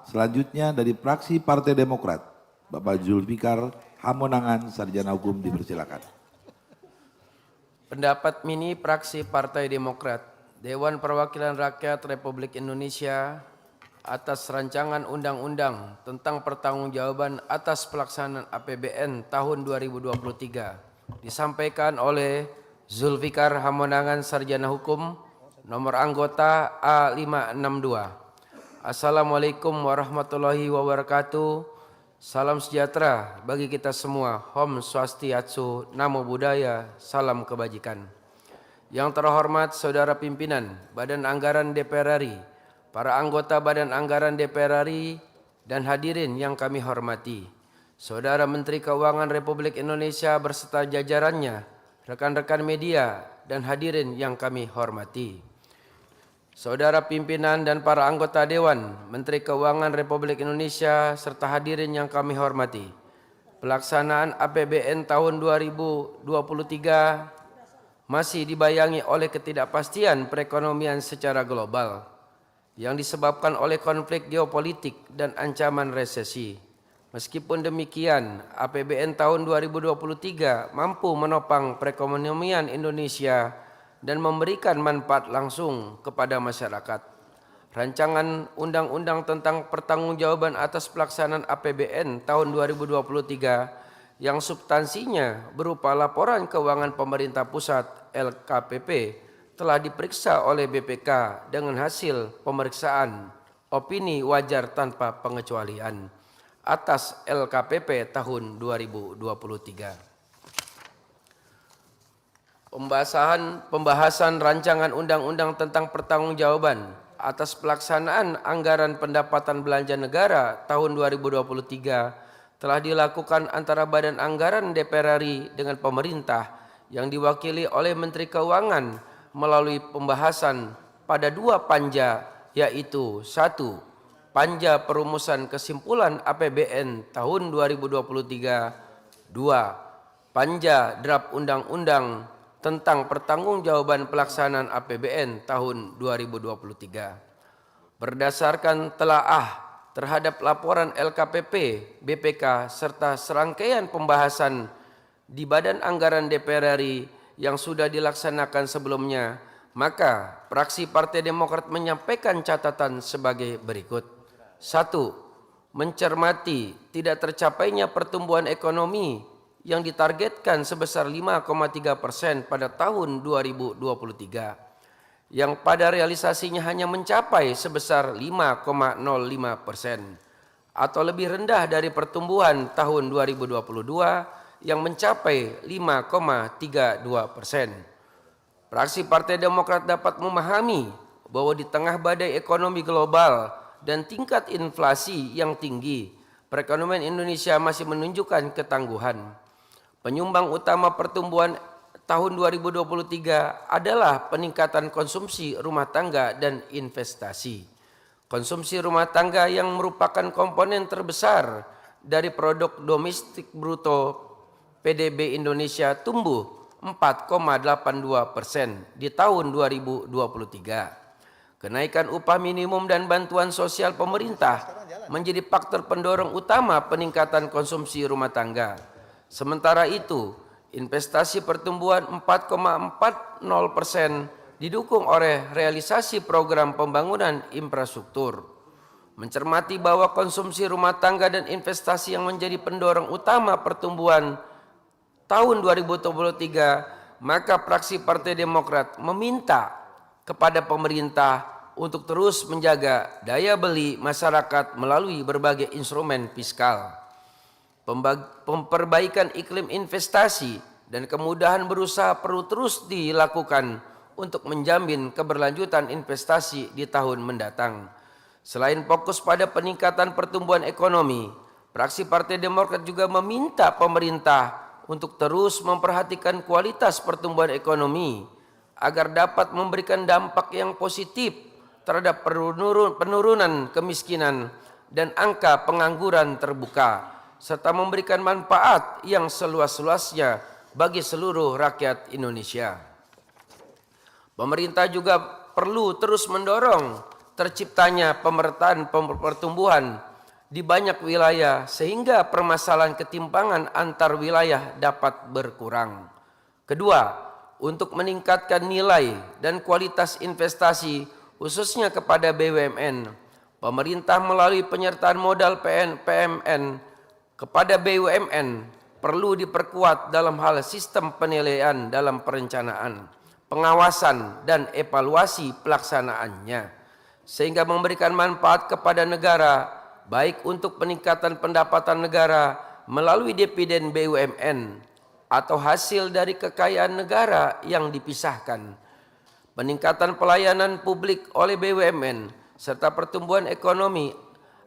Selanjutnya dari fraksi Partai Demokrat, Bapak Zulfikar Hamonangan, Sarjana Hukum, dipersilakan. Pendapat mini fraksi Partai Demokrat, Dewan Perwakilan Rakyat Republik Indonesia atas rancangan undang-undang tentang pertanggungjawaban atas pelaksanaan APBN tahun 2023 disampaikan oleh Zulfikar Hamonangan, Sarjana Hukum, nomor anggota A562. Assalamualaikum warahmatullahi wabarakatuh. Salam sejahtera bagi kita semua. Om Swastiastu, Namo Buddhaya, salam kebajikan. Yang terhormat Saudara Pimpinan Badan Anggaran DPR RI, para anggota Badan Anggaran DPR RI, dan hadirin yang kami hormati. Saudara Menteri Keuangan Republik Indonesia berserta jajarannya, rekan-rekan media, dan hadirin yang kami hormati. Saudara pimpinan dan para anggota Dewan, Menteri Keuangan Republik Indonesia, serta hadirin yang kami hormati. Pelaksanaan APBN tahun 2023 masih dibayangi oleh ketidakpastian perekonomian secara global yang disebabkan oleh konflik geopolitik dan ancaman resesi. Meskipun demikian, APBN tahun 2023 mampu menopang perekonomian Indonesia dan memberikan manfaat langsung kepada masyarakat. Rancangan Undang-Undang tentang Pertanggungjawaban atas Pelaksanaan APBN tahun 2023 yang substansinya berupa laporan keuangan pemerintah pusat LKPP telah diperiksa oleh BPK dengan hasil pemeriksaan opini wajar tanpa pengecualian atas LKPP tahun 2023. Pembahasan rancangan undang-undang tentang pertanggungjawaban atas pelaksanaan anggaran pendapatan belanja negara tahun 2023 telah dilakukan antara Badan Anggaran DPR RI dengan pemerintah yang diwakili oleh Menteri Keuangan melalui pembahasan pada dua panja, yaitu 1. Panja Perumusan Kesimpulan APBN tahun 2023, 2. Panja Draft Undang-Undang tentang pertanggungjawaban pelaksanaan APBN tahun 2023. Berdasarkan telaah terhadap laporan LKPP, BPK, serta serangkaian pembahasan di Badan Anggaran DPR RI yang sudah dilaksanakan sebelumnya, maka fraksi Partai Demokrat menyampaikan catatan sebagai berikut. 1. Mencermati tidak tercapainya pertumbuhan ekonomi yang ditargetkan sebesar 5,3% pada tahun 2023, yang pada realisasinya hanya mencapai sebesar 5,05%, atau lebih rendah dari pertumbuhan tahun 2022 yang mencapai 5,32%. Fraksi Partai Demokrat dapat memahami bahwa di tengah badai ekonomi global dan tingkat inflasi yang tinggi, perekonomian Indonesia masih menunjukkan ketangguhan. Penyumbang utama pertumbuhan tahun 2023 adalah peningkatan konsumsi rumah tangga dan investasi. Konsumsi rumah tangga yang merupakan komponen terbesar dari produk domestik bruto PDB Indonesia tumbuh 4,82% di tahun 2023. Kenaikan upah minimum dan bantuan sosial pemerintah menjadi faktor pendorong utama peningkatan konsumsi rumah tangga. Sementara itu, investasi pertumbuhan 4,40% didukung oleh realisasi program pembangunan infrastruktur. Mencermati bahwa konsumsi rumah tangga dan investasi yang menjadi pendorong utama pertumbuhan tahun 2023, maka fraksi Partai Demokrat meminta kepada pemerintah untuk terus menjaga daya beli masyarakat melalui berbagai instrumen fiskal. Perbaikan iklim investasi dan kemudahan berusaha perlu terus dilakukan untuk menjamin keberlanjutan investasi di tahun mendatang. Selain fokus pada peningkatan pertumbuhan ekonomi, fraksi Partai Demokrat juga meminta pemerintah untuk terus memperhatikan kualitas pertumbuhan ekonomi agar dapat memberikan dampak yang positif terhadap penurunan kemiskinan dan angka pengangguran terbuka, serta memberikan manfaat yang seluas-luasnya bagi seluruh rakyat Indonesia. Pemerintah juga perlu terus mendorong terciptanya pemerataan pertumbuhan di banyak wilayah sehingga permasalahan ketimpangan antar wilayah dapat berkurang. Kedua, untuk meningkatkan nilai dan kualitas investasi khususnya kepada BUMN, pemerintah melalui penyertaan modal PMN kepada BUMN perlu diperkuat dalam hal sistem penilaian dalam perencanaan, pengawasan dan evaluasi pelaksanaannya sehingga memberikan manfaat kepada negara baik untuk peningkatan pendapatan negara melalui dividen BUMN atau hasil dari kekayaan negara yang dipisahkan, peningkatan pelayanan publik oleh BUMN, serta pertumbuhan ekonomi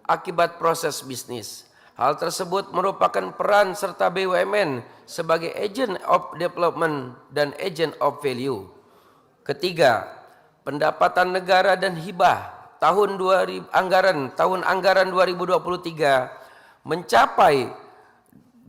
akibat proses bisnis. Hal tersebut merupakan peran serta BUMN sebagai agent of development dan agent of value. Ketiga, pendapatan negara dan hibah tahun anggaran 2023 mencapai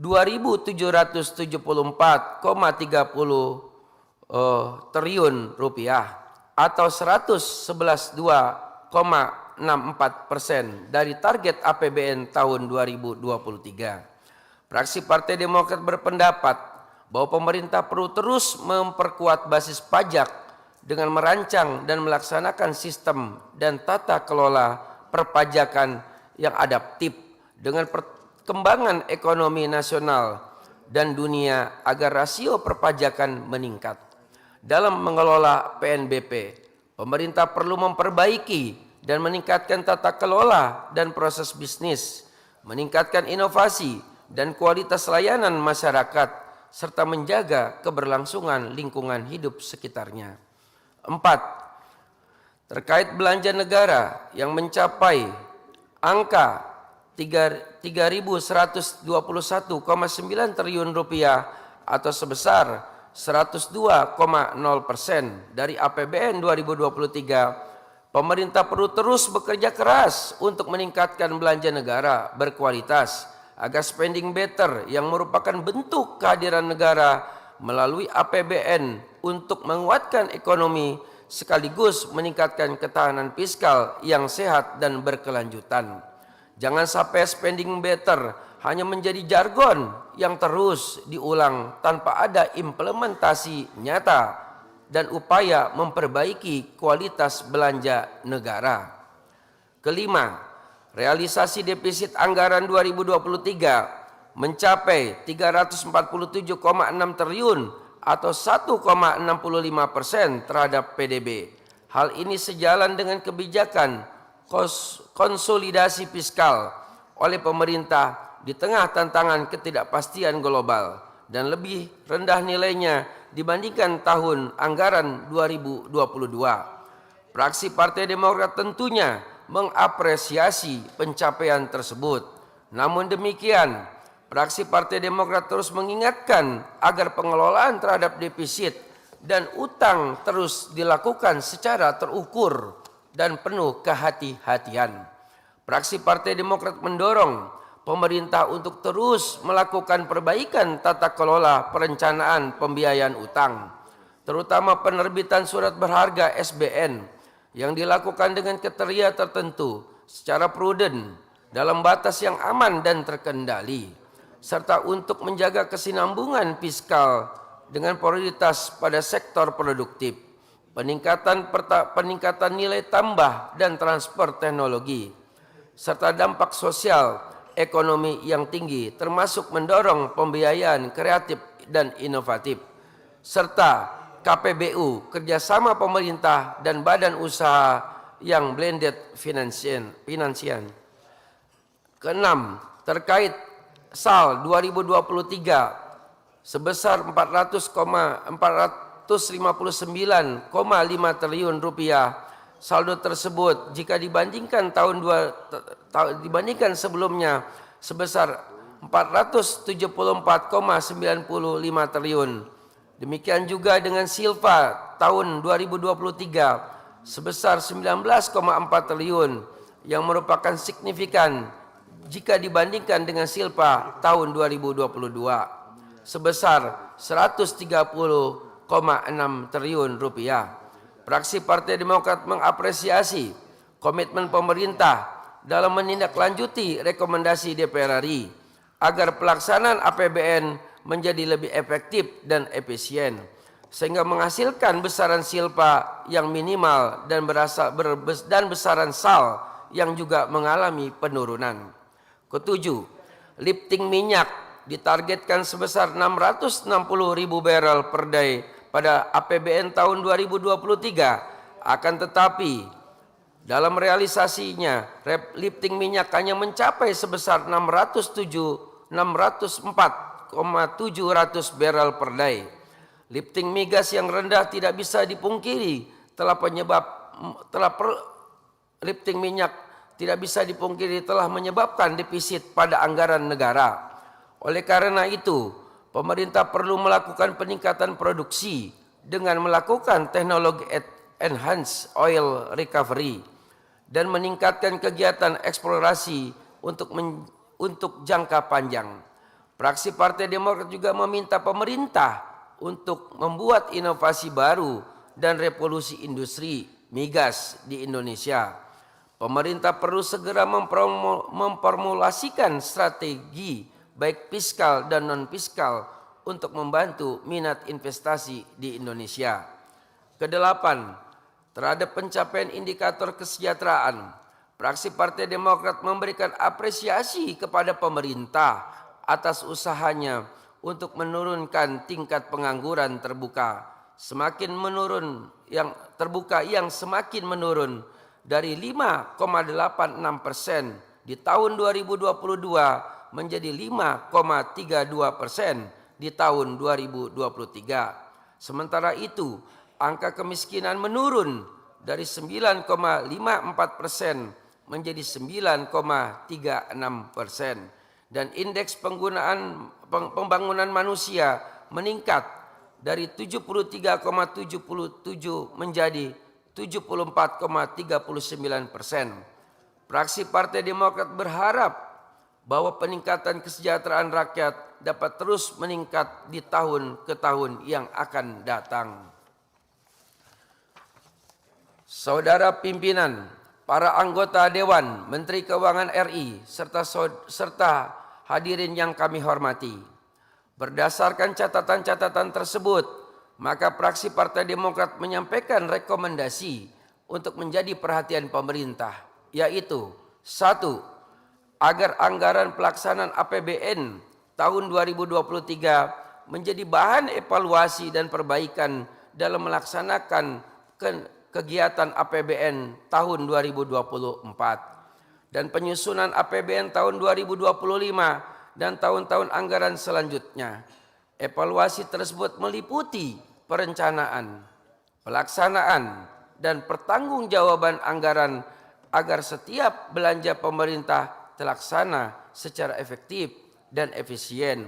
2.774,30 triliun rupiah atau 111,64% dari target APBN tahun 2023. Fraksi Partai Demokrat berpendapat bahwa pemerintah perlu terus memperkuat basis pajak dengan merancang dan melaksanakan sistem dan tata kelola perpajakan yang adaptif dengan perkembangan ekonomi nasional dan dunia agar rasio perpajakan meningkat. Dalam mengelola PNBP, pemerintah perlu memperbaiki dan meningkatkan tata kelola dan proses bisnis, meningkatkan inovasi dan kualitas layanan masyarakat, serta menjaga keberlangsungan lingkungan hidup sekitarnya. 4. Terkait belanja negara yang mencapai angka 3.121,9 triliun rupiah atau sebesar 102,0% dari APBN 2023, pemerintah perlu terus bekerja keras untuk meningkatkan belanja negara berkualitas agar spending better yang merupakan bentuk kehadiran negara melalui APBN untuk menguatkan ekonomi sekaligus meningkatkan ketahanan fiskal yang sehat dan berkelanjutan. Jangan sampai spending better hanya menjadi jargon yang terus diulang tanpa ada implementasi nyata dan upaya memperbaiki kualitas belanja negara. Kelima, realisasi defisit anggaran 2023 mencapai 347,6 triliun atau 1,65% terhadap PDB. Hal ini sejalan dengan kebijakan konsolidasi fiskal oleh pemerintah di tengah tantangan ketidakpastian global dan lebih rendah nilainya dibandingkan tahun anggaran 2022. Fraksi Partai Demokrat tentunya mengapresiasi pencapaian tersebut. Namun demikian, fraksi Partai Demokrat terus mengingatkan agar pengelolaan terhadap defisit dan utang terus dilakukan secara terukur dan penuh kehati-hatian. Fraksi Partai Demokrat mendorong pemerintah untuk terus melakukan perbaikan tata kelola perencanaan pembiayaan utang, terutama penerbitan surat berharga SBN yang dilakukan dengan kriteria tertentu secara prudent dalam batas yang aman dan terkendali, serta untuk menjaga kesinambungan fiskal dengan prioritas pada sektor produktif, peningkatan nilai tambah dan transfer teknologi, serta dampak sosial ekonomi yang tinggi, termasuk mendorong pembiayaan kreatif dan inovatif, serta KPBU, kerjasama pemerintah dan badan usaha yang blended finansian. Keenam, terkait SAL 2023 sebesar 459,5 triliun rupiah. Saldo tersebut jika dibandingkan dibandingkan sebelumnya sebesar 474,95 triliun. Demikian juga dengan Silva tahun 2023 sebesar 19,4 triliun yang merupakan signifikan jika dibandingkan dengan Silpa tahun 2022 sebesar 130,6 triliun rupiah. Fraksi Partai Demokrat mengapresiasi komitmen pemerintah dalam menindaklanjuti rekomendasi DPR RI agar pelaksanaan APBN menjadi lebih efektif dan efisien, sehingga menghasilkan besaran silpa yang minimal dan besaran SAL yang juga mengalami penurunan. Ketujuh, lifting minyak ditargetkan sebesar 660.000 barrel per day pada APBN tahun 2023. Akan tetapi dalam realisasinya lifting minyak hanya mencapai sebesar 604,700 barrel per day. Lifting migas yang rendah tidak bisa dipungkiri lifting minyak tidak bisa dipungkiri telah menyebabkan defisit pada anggaran negara. Oleh karena itu, pemerintah perlu melakukan peningkatan produksi dengan melakukan teknologi enhanced oil recovery dan meningkatkan kegiatan eksplorasi untuk jangka panjang. Fraksi Partai Demokrat juga meminta pemerintah untuk membuat inovasi baru dan revolusi industri migas di Indonesia. Pemerintah perlu segera memformulasikan strategi baik fiskal dan non-fiskal untuk membantu minat investasi di Indonesia. Kedelapan, terhadap pencapaian indikator kesejahteraan, fraksi Partai Demokrat memberikan apresiasi kepada pemerintah atas usahanya untuk menurunkan tingkat pengangguran terbuka yang semakin menurun dari 5,86% di tahun 2022 menjadi 5,32% di tahun 2023. Sementara itu, angka kemiskinan menurun dari 9,54% menjadi 9,36%. Dan indeks pembangunan manusia meningkat dari 73,77 menjadi 74,39%. Fraksi Partai Demokrat berharap bahwa peningkatan kesejahteraan rakyat dapat terus meningkat di tahun ke tahun yang akan datang. Saudara pimpinan, para anggota Dewan, Menteri Keuangan RI, serta hadirin yang kami hormati. Berdasarkan catatan-catatan tersebut, maka fraksi Partai Demokrat menyampaikan rekomendasi untuk menjadi perhatian pemerintah, yaitu 1. Agar anggaran pelaksanaan APBN tahun 2023 menjadi bahan evaluasi dan perbaikan dalam melaksanakan kegiatan APBN tahun 2024 dan penyusunan APBN tahun 2025 dan tahun-tahun anggaran selanjutnya. Evaluasi tersebut meliputi perencanaan, pelaksanaan, dan pertanggungjawaban anggaran agar setiap belanja pemerintah terlaksana secara efektif dan efisien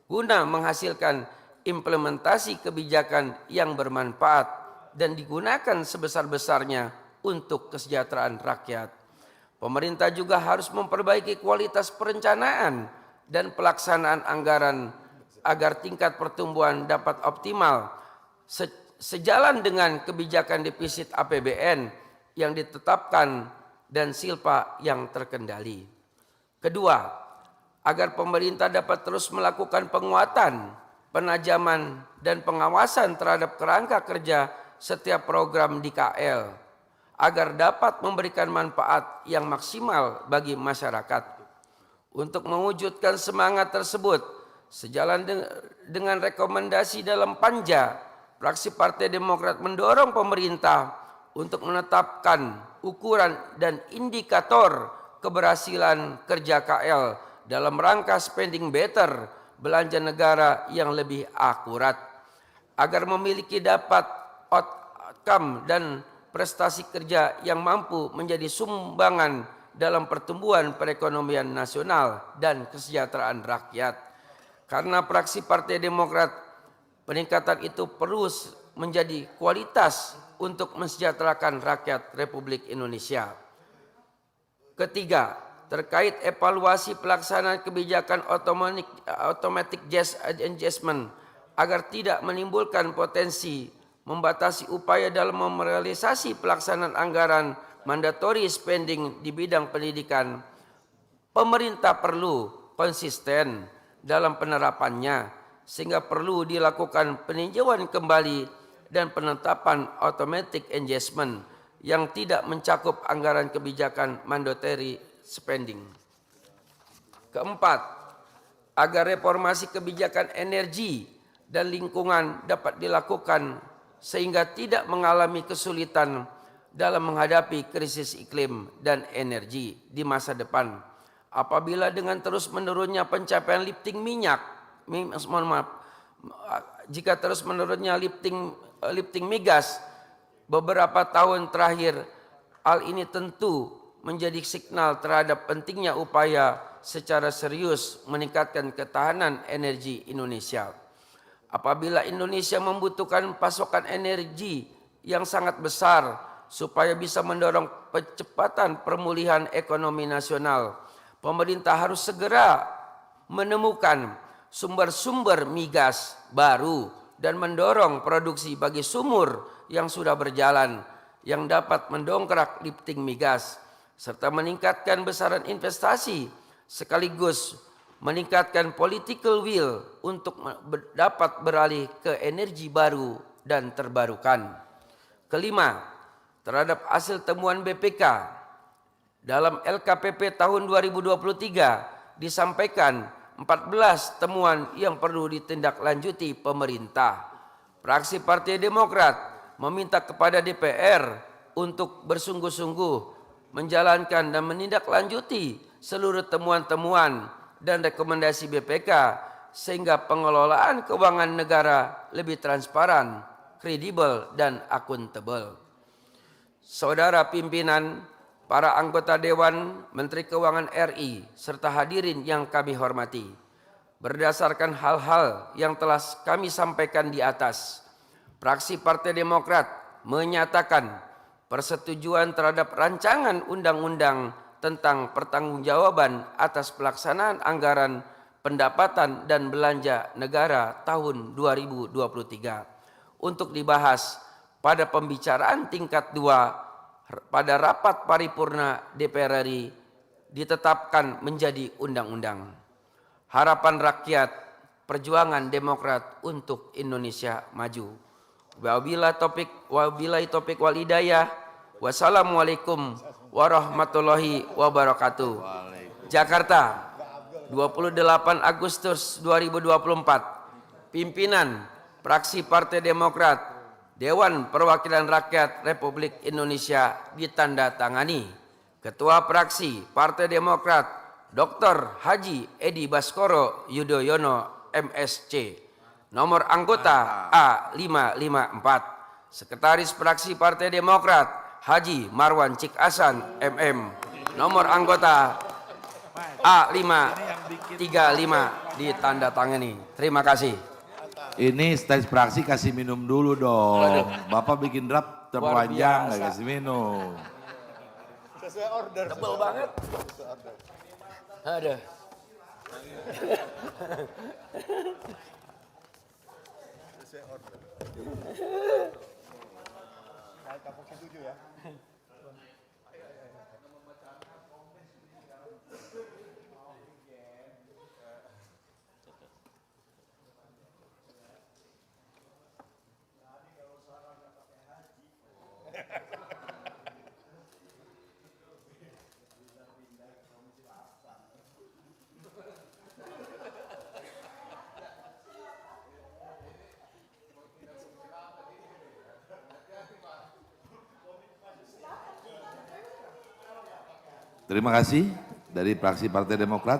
guna menghasilkan implementasi kebijakan yang bermanfaat dan digunakan sebesar-besarnya untuk kesejahteraan rakyat. Pemerintah juga harus memperbaiki kualitas perencanaan dan pelaksanaan anggaran agar tingkat pertumbuhan dapat optimal sejalan dengan kebijakan defisit APBN yang ditetapkan dan silpa yang terkendali. Kedua, agar pemerintah dapat terus melakukan penguatan, penajaman, dan pengawasan terhadap kerangka kerja setiap program di KL agar dapat memberikan manfaat yang maksimal bagi masyarakat. Untuk mewujudkan semangat tersebut, sejalan dengan rekomendasi dalam Panja, fraksi Partai Demokrat mendorong pemerintah untuk menetapkan ukuran dan indikator keberhasilan kerja KL dalam rangka spending better, belanja negara yang lebih akurat, agar memiliki dapat outcome dan prestasi kerja yang mampu menjadi sumbangan dalam pertumbuhan perekonomian nasional dan kesejahteraan rakyat. Karena fraksi Partai Demokrat, peningkatan itu perlu menjadi kualitas untuk mensejahterakan rakyat Republik Indonesia. Ketiga, terkait evaluasi pelaksanaan kebijakan automatic adjustment agar tidak menimbulkan potensi membatasi upaya dalam merealisasi pelaksanaan anggaran mandatory spending di bidang pendidikan, pemerintah perlu konsisten dalam penerapannya sehingga perlu dilakukan peninjauan kembali dan penetapan automatic adjustment yang tidak mencakup anggaran kebijakan mandatory spending. Keempat, agar reformasi kebijakan energi dan lingkungan dapat dilakukan sehingga tidak mengalami kesulitan dalam menghadapi krisis iklim dan energi di masa depan. Apabila dengan terus menurunnya pencapaian lifting minyak, jika terus menurunnya lifting migas beberapa tahun terakhir, hal ini tentu menjadi signal terhadap pentingnya upaya secara serius meningkatkan ketahanan energi Indonesia. Apabila Indonesia membutuhkan pasokan energi yang sangat besar supaya bisa mendorong percepatan pemulihan ekonomi nasional, pemerintah harus segera menemukan sumber-sumber migas baru dan mendorong produksi bagi sumur yang sudah berjalan yang dapat mendongkrak lifting migas serta meningkatkan besaran investasi sekaligus meningkatkan political will untuk dapat beralih ke energi baru dan terbarukan. Kelima, terhadap hasil temuan BPK dalam LKPP tahun 2023 disampaikan 14 temuan yang perlu ditindaklanjuti pemerintah. Fraksi Partai Demokrat meminta kepada DPR untuk bersungguh-sungguh menjalankan dan menindaklanjuti seluruh temuan-temuan dan rekomendasi BPK sehingga pengelolaan keuangan negara lebih transparan, kredibel, dan akuntabel. Saudara pimpinan, para anggota Dewan, Menteri Keuangan RI, serta hadirin yang kami hormati, berdasarkan hal-hal yang telah kami sampaikan di atas, fraksi Partai Demokrat menyatakan persetujuan terhadap rancangan undang-undang tentang pertanggungjawaban atas pelaksanaan anggaran pendapatan dan belanja negara tahun 2023 untuk dibahas pada pembicaraan tingkat 2 pada rapat paripurna DPR RI ditetapkan menjadi undang-undang. Harapan rakyat, perjuangan Demokrat untuk Indonesia maju. Wabillahi taufiq wal hidayah. Wassalamualaikum warahmatullahi wabarakatuh. Jakarta, 28 Agustus 2024. Pimpinan Fraksi Partai Demokrat, Dewan Perwakilan Rakyat Republik Indonesia ditandatangani. Ketua Fraksi Partai Demokrat, Dr. Haji Edi Baskoro Yudhoyono MSC. Nomor anggota A554. Sekretaris Fraksi Partai Demokrat, Haji Marwan Cik Hasan MM. Nomor anggota A535 ditandatangani. Terima kasih. Ini stage fraksi kasih minum dulu dong. Bapak bikin draft terpanjang nggak kasih minum. Sesuai order. Tebel banget. Ada. Sesuai order. Saya kapok 7 ya. Terima kasih dari fraksi Partai Demokrat,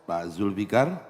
Pak Zulfikar.